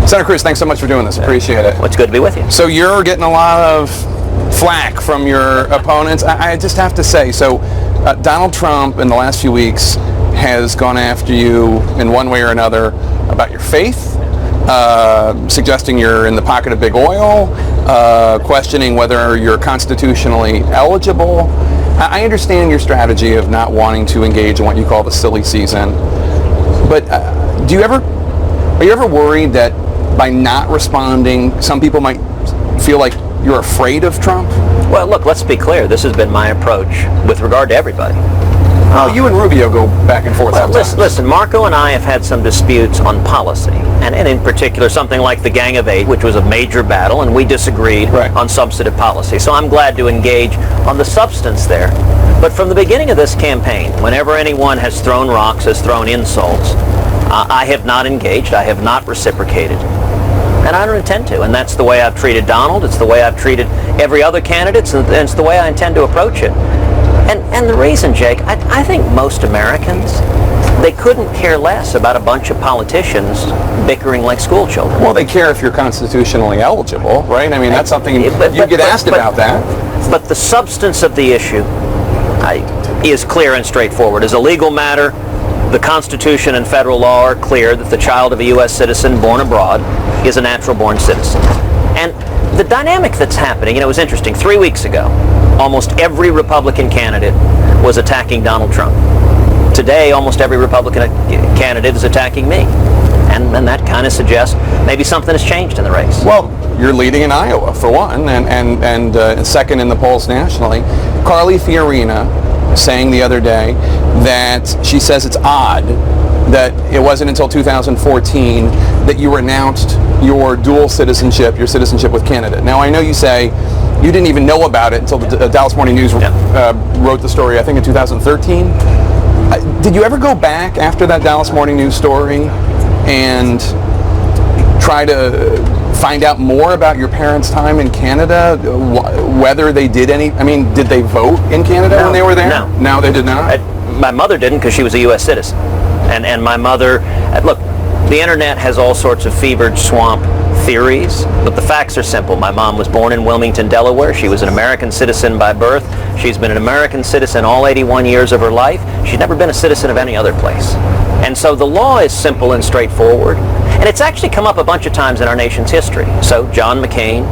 Senator Cruz, thanks so much for doing this. Appreciate it. Well, it's good to be with you. So you're getting a lot of flack from your opponents. I just have to say, Donald Trump in the last few weeks has gone after you in one way or another about your faith, suggesting you're in the pocket of big oil, questioning whether you're constitutionally eligible. I understand your strategy of not wanting to engage in what you call the silly season, but are you ever worried that by not responding, some people might feel like you're afraid of Trump? Well, look, let's be clear. This has been my approach with regard to everybody. You and Rubio go back and forth. Well, listen, Marco and I have had some disputes on policy, and in particular something like the Gang of Eight, which was a major battle, and we disagreed on substantive policy. So I'm glad to engage on the substance there. But from the beginning of this campaign, whenever anyone has thrown rocks, has thrown insults, I have not engaged, I have not reciprocated. And I don't intend to, and that's the way I've treated Donald, it's the way I've treated every other candidate, and it's the way I intend to approach it. And the reason, Jake, I think most Americans, they couldn't care less about a bunch of politicians bickering like school children. Well, they care if you're constitutionally eligible, right? I mean, that's something you get asked about that. But the substance of the issue is clear and straightforward. As a legal matter, the Constitution and federal law are clear that the child of a U.S. citizen born abroad is a natural-born citizen. And the dynamic that's happening, it was interesting. 3 weeks ago, almost every Republican candidate was attacking Donald Trump. Today, almost every Republican candidate is attacking me. And that kind of suggests maybe something has changed in the race. Well, you're leading in Iowa, for one, and second in the polls nationally. Carly Fiorina saying the other day that she says it's odd that it wasn't until 2014 that you announced your dual citizenship, your citizenship with Canada. Now, I know you say you didn't even know about it until the Dallas Morning News wrote the story, I think in 2013. Did you ever go back after that Dallas Morning News story and try to find out more about your parents' time in Canada, whether they did did they vote in Canada when they were there? No, they did not? My mother didn't because she was a U.S. citizen. And my mother, look, the internet has all sorts of fevered swamp theories, but the facts are simple. My mom was born in Wilmington, Delaware. She was an American citizen by birth. She's been an American citizen all 81 years of her life. She's never been a citizen of any other place. And so the law is simple and straightforward. And it's actually come up a bunch of times in our nation's history. So John McCain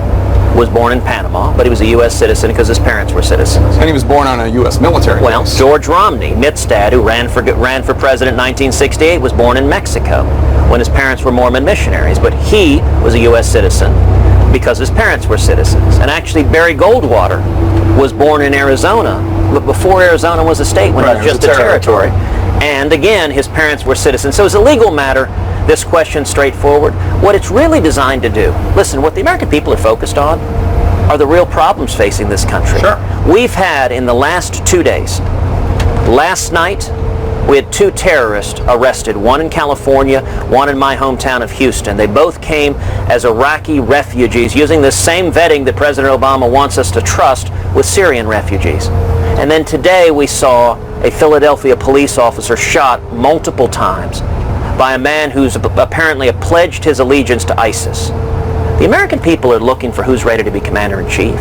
was born in Panama, but he was a U.S. citizen because his parents were citizens. And he was born on a U.S. military base. Well, George Romney, Mitt's dad, who ran for president in 1968, was born in Mexico when his parents were Mormon missionaries. But he was a U.S. citizen because his parents were citizens. And actually, Barry Goldwater was born in Arizona, but before Arizona was a state, when it was just a territory. And again, his parents were citizens. So as a legal matter, this question's straightforward. What it's really designed to do, listen, what the American people are focused on are the real problems facing this country. Sure. We've had, in the last 2 days, last night, we had 2 terrorists arrested, one in California, one in my hometown of Houston. They both came as Iraqi refugees using the same vetting that President Obama wants us to trust with Syrian refugees. And then today we saw a Philadelphia police officer shot multiple times by a man who's apparently pledged his allegiance to ISIS. The American people are looking for who's ready to be commander-in-chief,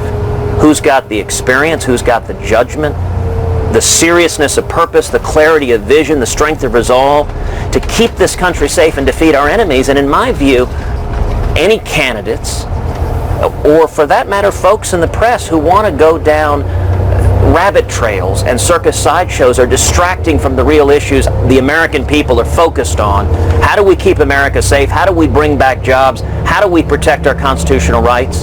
who's got the experience, who's got the judgment, the seriousness of purpose, the clarity of vision, the strength of resolve to keep this country safe and defeat our enemies. And in my view, any candidates, or for that matter, folks in the press who want to go down rabbit trails and circus sideshows are distracting from the real issues the American people are focused on. How do we keep America safe? How do we bring back jobs? How do we protect our constitutional rights?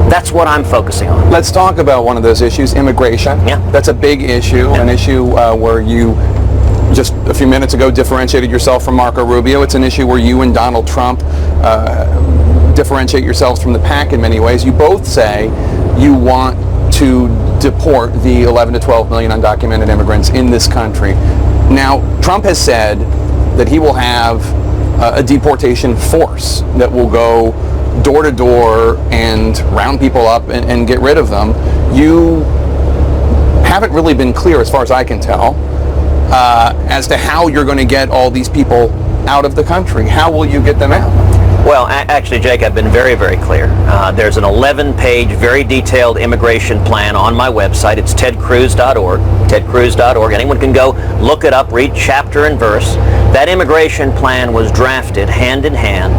That's what I'm focusing on. Let's talk about one of those issues, immigration. Yeah. That's a big issue, an issue where you just a few minutes ago differentiated yourself from Marco Rubio. It's an issue where you and Donald Trump differentiate yourselves from the pack in many ways. You both say you want to deport the 11 to 12 million undocumented immigrants in this country. Now, Trump has said that he will have a deportation force that will go door to door and round people up and get rid of them. You haven't really been clear, as far as I can tell, as to how you're going to get all these people out of the country. How will you get them out? Well, actually, Jake, I've been very, very clear. There's an 11-page, very detailed immigration plan on my website. It's tedcruz.org, tedcruz.org. Anyone can go look it up, read chapter and verse. That immigration plan was drafted hand in hand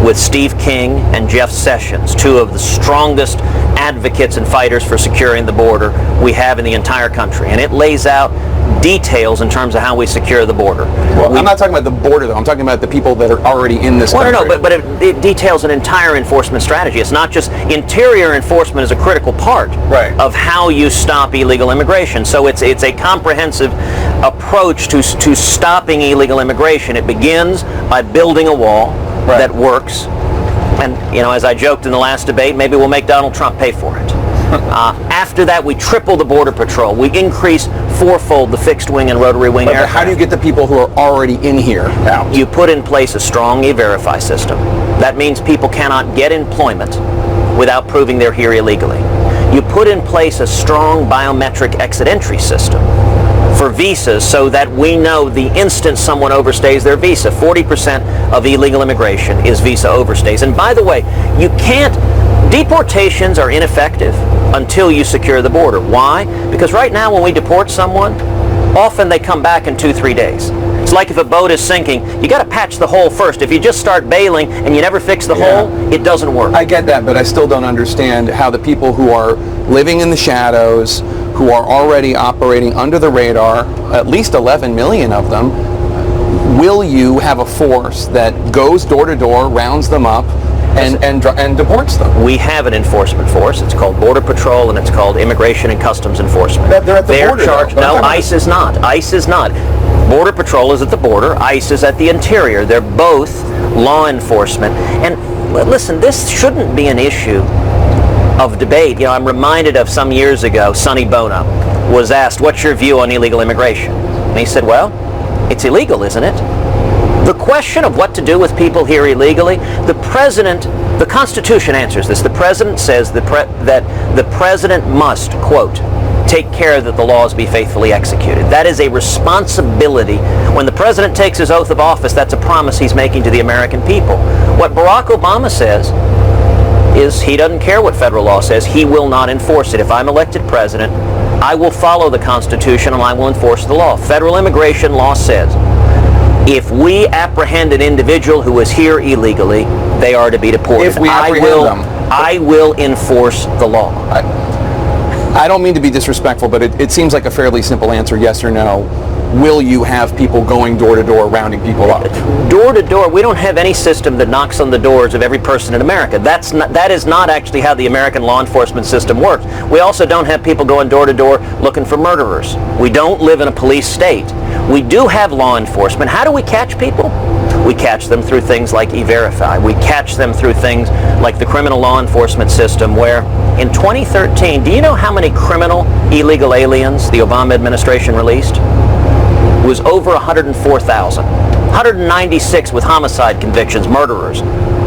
with Steve King and Jeff Sessions, two of the strongest advocates and fighters for securing the border we have in the entire country. And it lays out details in terms of how we secure the border. Well, I'm not talking about the border, though. I'm talking about the people that are already in this country. No, but it details an entire enforcement strategy. It's not just interior enforcement is a critical part of how you stop illegal immigration. So it's a comprehensive approach to stopping illegal immigration. It begins by building a wall that works. And, as I joked in the last debate, maybe we'll make Donald Trump pay for it. After that, we triple the Border Patrol. We increase fourfold the fixed wing and rotary wing aircraft. How do you get the people who are already in here out? You put in place a strong E-Verify system. That means people cannot get employment without proving they're here illegally. You put in place a strong biometric exit-entry system for visas so that we know the instant someone overstays their visa. 40% of illegal immigration is visa overstays. And by the way, deportations are ineffective until you secure the border. Why? Because right now when we deport someone, often they come back in 2-3 days. It's like if a boat is sinking, you got to patch the hole first. If you just start bailing and you never fix the hole, it doesn't work. I get that, but I still don't understand how the people who are living in the shadows, who are already operating under the radar, at least 11 million of them, will you have a force that goes door to door, rounds them up, and deports them? We have an enforcement force. It's called Border Patrol, and it's called Immigration and Customs Enforcement. They're at the border. Charged. No, ICE is not. ICE is not. Border Patrol is at the border. ICE is at the interior. They're both law enforcement. And listen, this shouldn't be an issue of debate. I'm reminded of some years ago, Sonny Bono was asked, "What's your view on illegal immigration?" And he said, "Well, it's illegal, isn't it?" The question of what to do with people here illegally, the Constitution answers this. The President says that the President must, quote, take care that the laws be faithfully executed. That is a responsibility. When the President takes his oath of office, that's a promise he's making to the American people. What Barack Obama says is he doesn't care what federal law says. He will not enforce it. If I'm elected President, I will follow the Constitution and I will enforce the law. Federal immigration law says if we apprehend an individual who is here illegally, they are to be deported. If we apprehend them. I will enforce the law. I don't mean to be disrespectful, but it seems like a fairly simple answer, yes or no. Will you have people going door to door, rounding people up? Door to door, we don't have any system that knocks on the doors of every person in America. That is not actually how the American law enforcement system works. We also don't have people going door to door looking for murderers. We don't live in a police state. We do have law enforcement. How do we catch people? We catch them through things like E-Verify. We catch them through things like the criminal law enforcement system, where in 2013, do you know how many criminal illegal aliens the Obama administration released? It was over 104,000. 196 with homicide convictions, murderers.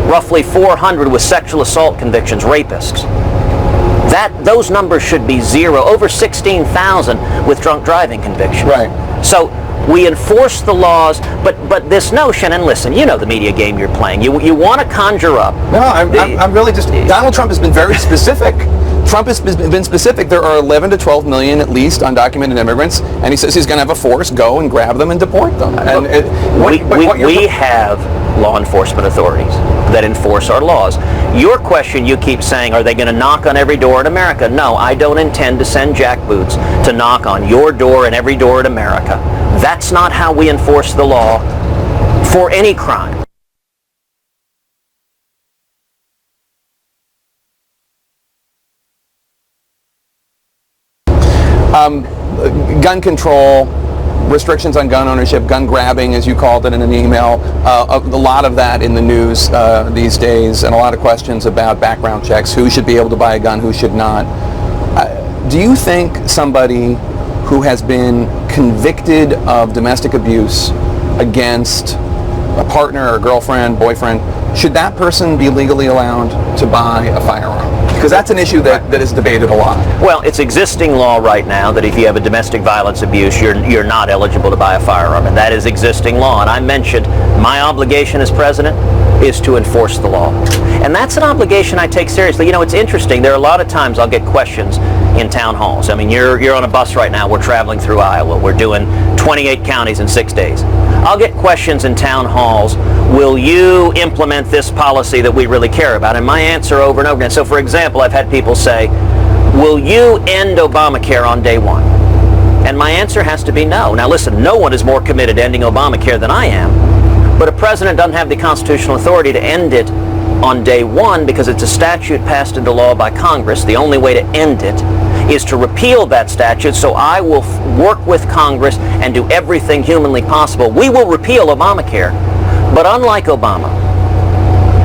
Roughly 400 with sexual assault convictions, rapists. Those numbers should be zero. Over 16,000 with drunk driving convictions. Right. So we enforce the laws, but this notion, and listen, you know the media game you're playing. You want to conjure up. No, I'm really just. Donald Trump has been very specific. Trump has been specific. There are 11 to 12 million at least undocumented immigrants, and he says he's going to have a force go and grab them and deport them. And we have law enforcement authorities that enforce our laws. Your question, you keep saying, are they going to knock on every door in America? No, I don't intend to send jackboots to knock on your door and every door in America. That's not how we enforce the law for any crime. Gun control, restrictions on gun ownership, gun grabbing, as you called it in an email, a lot of that in the news these days, and a lot of questions about background checks, who should be able to buy a gun, who should not. Do you think somebody who has been convicted of domestic abuse against a partner or girlfriend, boyfriend, should that person be legally allowed to buy a firearm? Because that's an issue that is debated a lot. Well, it's existing law right now that if you have a domestic violence abuse, you're not eligible to buy a firearm, and that is existing law. And I mentioned my obligation as president is to enforce the law. And that's an obligation I take seriously. You know, it's interesting. There are a lot of times I'll get questions in town halls. I mean, you're on a bus right now. We're traveling through Iowa. We're doing 28 counties in 6 days. I'll get questions in town halls, will you implement this policy that we really care about? And my answer over and over again. So for example, I've had people say, will you end Obamacare on day one? And my answer has to be no. Now listen, no one is more committed to ending Obamacare than I am. But a president doesn't have the constitutional authority to end it on day one because it's a statute passed into law by Congress. The only way to end it is to repeal that statute, so I will work with Congress and do everything humanly possible. We will repeal Obamacare. But unlike Obama,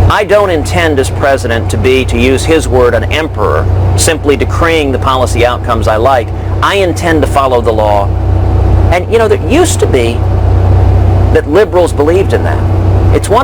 I don't intend as president to use his word, an emperor, simply decreeing the policy outcomes I like. I intend to follow the law. And you know, there used to be that liberals believed in that. It's one